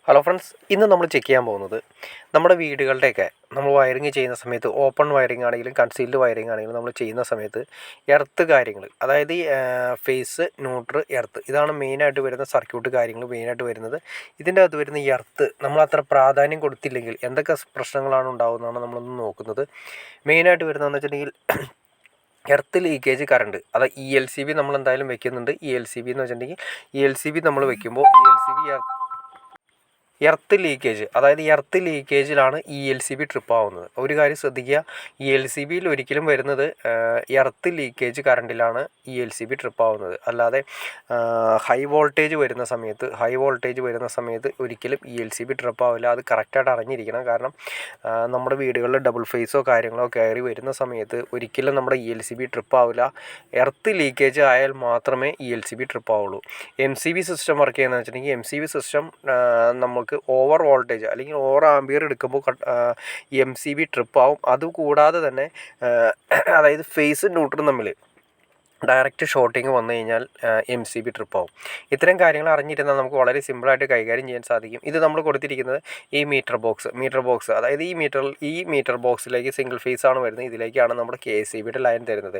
Hello friends, ഇന്ന് നമ്മൾ check ചെയ്യാൻ പോകുന്നത് നമ്മുടെ വീടുകളുടെയൊക്കെ നമ്മൾ വയറിങ് ചെയ്യുന്ന സമയത്ത് ഓപ്പൺ വയറിങ് ആണെങ്കിലും കൺസീൽഡ് വയറിങ് ആണെങ്കിലും നമ്മൾ ചെയ്യുന്ന സമയത്ത് എർത്ത് കാര്യങ്ങൾ, അതായത് ഈ ഫേസ്, ന്യൂട്രൽ, എർത്ത്, ഇതാണ് മെയിനായിട്ട് വരുന്ന സർക്യൂട്ട് കാര്യങ്ങൾ മെയിനായിട്ട് വരുന്നത്. ഇതിൻ്റെ അകത്ത് വരുന്ന ഈ എർത്ത് നമ്മൾ അത്ര പ്രാധാന്യം കൊടുത്തില്ലെങ്കിൽ എന്തൊക്കെ പ്രശ്നങ്ങളാണ് ഉണ്ടാകുന്നതാണ് നമ്മളൊന്ന് നോക്കുന്നത്. മെയിനായിട്ട് വരുന്നതെന്ന് വെച്ചിട്ടുണ്ടെങ്കിൽ എർത്ത് ലീക്കേജ് കറണ്ട്, അതായത് ELCB നമ്മൾ എന്തായാലും വെക്കുന്നുണ്ട്. ELCB എന്ന് വെച്ചിട്ടുണ്ടെങ്കിൽ ELCB നമ്മൾ വെക്കുമ്പോൾ ELCB എർത്ത് ലീക്കേജ്, അതായത് എർത്ത് ലീക്കേജിലാണ് ELCB ട്രിപ്പ് ആവുന്നത്. ഒരു കാര്യം ശ്രദ്ധിക്കുക, ELCBയിൽ ഒരിക്കലും വരുന്നത് എർത്ത് ലീക്കേജ് കറണ്ടിലാണ് ELCB ട്രിപ്പ് ആവുന്നത്. അല്ലാതെ ഹൈ വോൾട്ടേജ് വരുന്ന സമയത്ത് ഒരിക്കലും ELCB ട്രിപ്പ് ആവില്ല. അത് കറക്റ്റായിട്ട് അറിഞ്ഞിരിക്കണം. കാരണം നമ്മുടെ വീടുകളിൽ ഡബിൾ ഫേസോ കാര്യങ്ങളോ കയറി വരുന്ന സമയത്ത് ഒരിക്കലും നമ്മുടെ ELCB ട്രിപ്പ് ആവില്ല. എർത്ത് ലീക്കേജ് ആയാൽ മാത്രമേ ELCB ട്രിപ്പ് ആവുള്ളൂ. MCB സിസ്റ്റം വർക്ക് ചെയ്യുന്നതെന്ന് വെച്ചിട്ടുണ്ടെങ്കിൽ MCB സിസ്റ്റം നമുക്ക് ഓവർ വോൾട്ടേജ് അല്ലെങ്കിൽ ഓവർ ആംബിയർ എടുക്കുമ്പോൾ MCB ട്രിപ്പ് ആവും. അതുകൂടാതെ തന്നെ അതായത് ഫേസ് ന്യൂട്രൽ തമ്മിൽ ഡയറക്റ്റ് ഷോർട്ടിങ് വന്നു കഴിഞ്ഞാൽ MCB ട്രിപ്പ് ആവും. ഇത്തരം കാര്യങ്ങൾ അറിഞ്ഞിരുന്നാൽ നമുക്ക് വളരെ സിമ്പിളായിട്ട് കൈകാര്യം ചെയ്യാൻ സാധിക്കും. ഇത് നമ്മൾ കൊടുത്തിരിക്കുന്നത് ഈ മീറ്റർ ബോക്സ്, അതായത് ഈ മീറ്റർ ബോക്സിലേക്ക് സിംഗിൾ ഫേസ് ആണ് വരുന്നത്. ഇതിലേക്കാണ് നമ്മുടെ KSEBയുടെ ലൈൻ തരുന്നത്.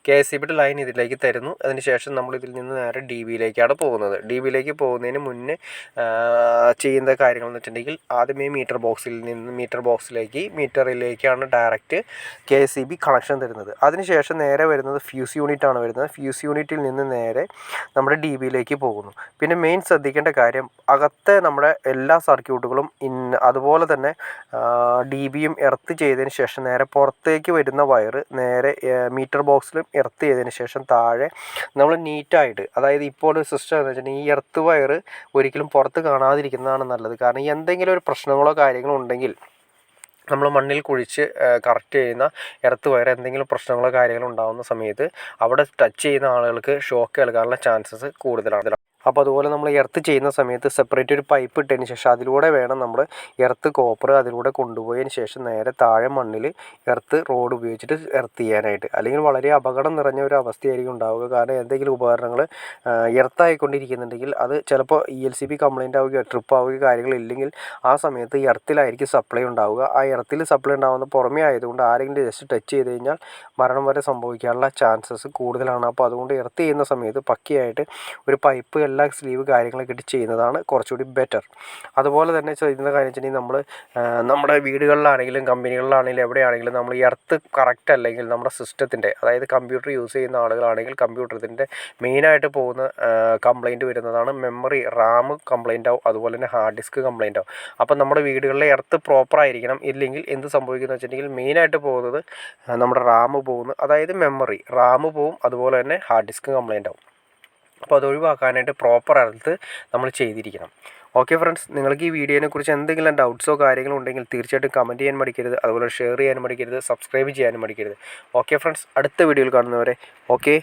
KSEBയുടെ ലൈൻ ഇതിലേക്ക് തരുന്നു. അതിനുശേഷം നമ്മൾ ഇതിൽ നിന്ന് നേരെ DBയിലേക്കാണ് പോകുന്നത്. DBയിലേക്ക് പോകുന്നതിന് മുന്നേ ചെയ്യുന്ന കാര്യങ്ങൾ എന്ന് വെച്ചിട്ടുണ്ടെങ്കിൽ ആദ്യമേ മീറ്ററിലേക്കാണ് ഡയറക്റ്റ് KSEB കണക്ഷൻ തരുന്നത്. അതിനുശേഷം നേരെ വരുന്നത് ഫ്യൂസ് യൂണിറ്റ് ആണ്. ഫ്യൂസ് യൂണിറ്റിൽ നിന്ന് നേരെ നമ്മുടെ DBയിലേക്ക് പോകുന്നു. പിന്നെ മെയിൻ ശ്രദ്ധിക്കേണ്ട കാര്യം, അകത്തെ നമ്മുടെ എല്ലാ സർക്യൂട്ടുകളും അതുപോലെ തന്നെ DBയും എർത്ത് ചെയ്തതിന് ശേഷം നേരെ പുറത്തേക്ക് വരുന്ന വയർ നേരെ മീറ്റർ ബോക്സിലും എർത്ത് ചെയ്തതിന് ശേഷം താഴെ നമ്മൾ നീറ്റായിട്ട്, അതായത് ഇപ്പോൾ ഒരു സിസ്റ്റം എന്ന് വെച്ചിട്ടുണ്ടെങ്കിൽ ഈ എർത്ത് വയർ ഒരിക്കലും പുറത്ത് കാണാതിരിക്കുന്നതാണ് നല്ലത്. കാരണം എന്തെങ്കിലും ഒരു പ്രശ്നങ്ങളോ കാര്യങ്ങളോ ഉണ്ടെങ്കിൽ നമ്മൾ മണ്ണിൽ കുഴിച്ച് കറക്റ്റ് ചെയ്യുന്ന എർത്ത് വയർ എന്തെങ്കിലും പ്രശ്നങ്ങളോ കാര്യങ്ങളോ ഉണ്ടാകുന്ന സമയത്ത് അവിടെ ടച്ച് ചെയ്യുന്ന ആളുകൾക്ക് ഷോക്ക് ഏൽക്കാനുള്ള ചാൻസസ് കൂടുതലാണ്. അപ്പോൾ അതുപോലെ നമ്മൾ എർത്ത് ചെയ്യുന്ന സമയത്ത് സെപ്പറേറ്റ് ഒരു പൈപ്പ് ഇട്ടതിന് ശേഷം അതിലൂടെ വേണം നമ്മൾ എർത്ത് കോപ്പർ അതിലൂടെ കൊണ്ടുപോയതിന് ശേഷം നേരെ താഴെ മണ്ണിൽ എർത്ത് റോഡ് ഉപയോഗിച്ചിട്ട് എർത്ത് ചെയ്യാനായിട്ട്. അല്ലെങ്കിൽ വളരെ അപകടം നിറഞ്ഞ ഒരു അവസ്ഥയായിരിക്കും ഉണ്ടാവുക. കാരണം എന്തെങ്കിലും ഉപകരണങ്ങൾ എർത്തായിക്കൊണ്ടിരിക്കുന്നുണ്ടെങ്കിൽ അത് ചിലപ്പോൾ ELCB കംപ്ലൈൻ്റ് ആവുകയോ ട്രിപ്പ് ആവുകയോ കാര്യങ്ങളില്ലെങ്കിൽ ആ സമയത്ത് എർത്തിലായിരിക്കും സപ്ലൈ ഉണ്ടാവുക. ആ എർത്തിൽ സപ്ലൈ ഉണ്ടാകുന്ന പുറമേ ആയതുകൊണ്ട് ആരെങ്കിലും ജസ്റ്റ് ടച്ച് ചെയ്ത് കഴിഞ്ഞാൽ മരണം വരെ സംഭവിക്കാനുള്ള ചാൻസസ് കൂടുതലാണ്. അപ്പോൾ അതുകൊണ്ട് എർത്ത് ചെയ്യുന്ന സമയത്ത് പക്കയായിട്ട് ഒരു പൈപ്പ് എല്ലാ സ്ലീവ് കാര്യങ്ങളൊക്കെ ഇട്ട് ചെയ്യുന്നതാണ് കുറച്ചുകൂടി ബെറ്റർ. അതുപോലെ തന്നെ ചെയ്യുന്ന കാര്യം വെച്ചിട്ടുണ്ടെങ്കിൽ നമ്മൾ നമ്മുടെ വീടുകളിലാണെങ്കിലും കമ്പനികളിലാണെങ്കിലും എവിടെയാണെങ്കിലും നമ്മൾ എർത്ത് കറക്റ്റ് അല്ലെങ്കിൽ നമ്മുടെ സിസ്റ്റത്തിൻ്റെ, അതായത് കമ്പ്യൂട്ടർ യൂസ് ചെയ്യുന്ന ആളുകളാണെങ്കിൽ കമ്പ്യൂട്ടറിൻ്റെ മെയിനായിട്ട് പോകുന്ന കംപ്ലൈൻറ്റ് വരുന്നതാണ് മെമ്മറി, റാം കംപ്ലൈൻ്റ് ആവും. അതുപോലെ തന്നെ ഹാർഡ് ഡിസ്ക് കംപ്ലൈൻ്റ് ആവും. അപ്പം നമ്മുടെ വീടുകളിലെ എർത്ത് പ്രോപ്പർ ആയിരിക്കണം. ഇല്ലെങ്കിൽ എന്ത് സംഭവിക്കുന്നത് വെച്ചിട്ടുണ്ടെങ്കിൽ മെയിനായിട്ട് പോകുന്നത് നമ്മുടെ റാം പോകുന്നു, അതായത് റാം പോവും. അതുപോലെ തന്നെ ഹാർഡ് ഡിസ്ക് കംപ്ലൈൻ്റ് ആവും. അപ്പോൾ അത് ഒഴിവാക്കാനായിട്ട് പ്രോപ്പർ എർത്ത് നമ്മൾ ചെയ്തിരിക്കണം. ഓക്കെ ഫ്രണ്ട്സ്, നിങ്ങൾക്ക് ഈ വീഡിയോനെ കുറിച്ച് എന്തെങ്കിലും ഡൗട്ട്സോ കാര്യങ്ങളോ ഉണ്ടെങ്കിൽ തീർച്ചയായിട്ടും കമൻറ്റ് ചെയ്യാൻ മടിക്കരുത്. അതുപോലെ ഷെയർ ചെയ്യാൻ മടിക്കരുത്, സബ്സ്ക്രൈബ് ചെയ്യാനും മടിക്കരുത്. ഓക്കെ ഫ്രണ്ട്സ്, അടുത്ത വീഡിയോയിൽ കാണുന്നവരെ ഓക്കെ.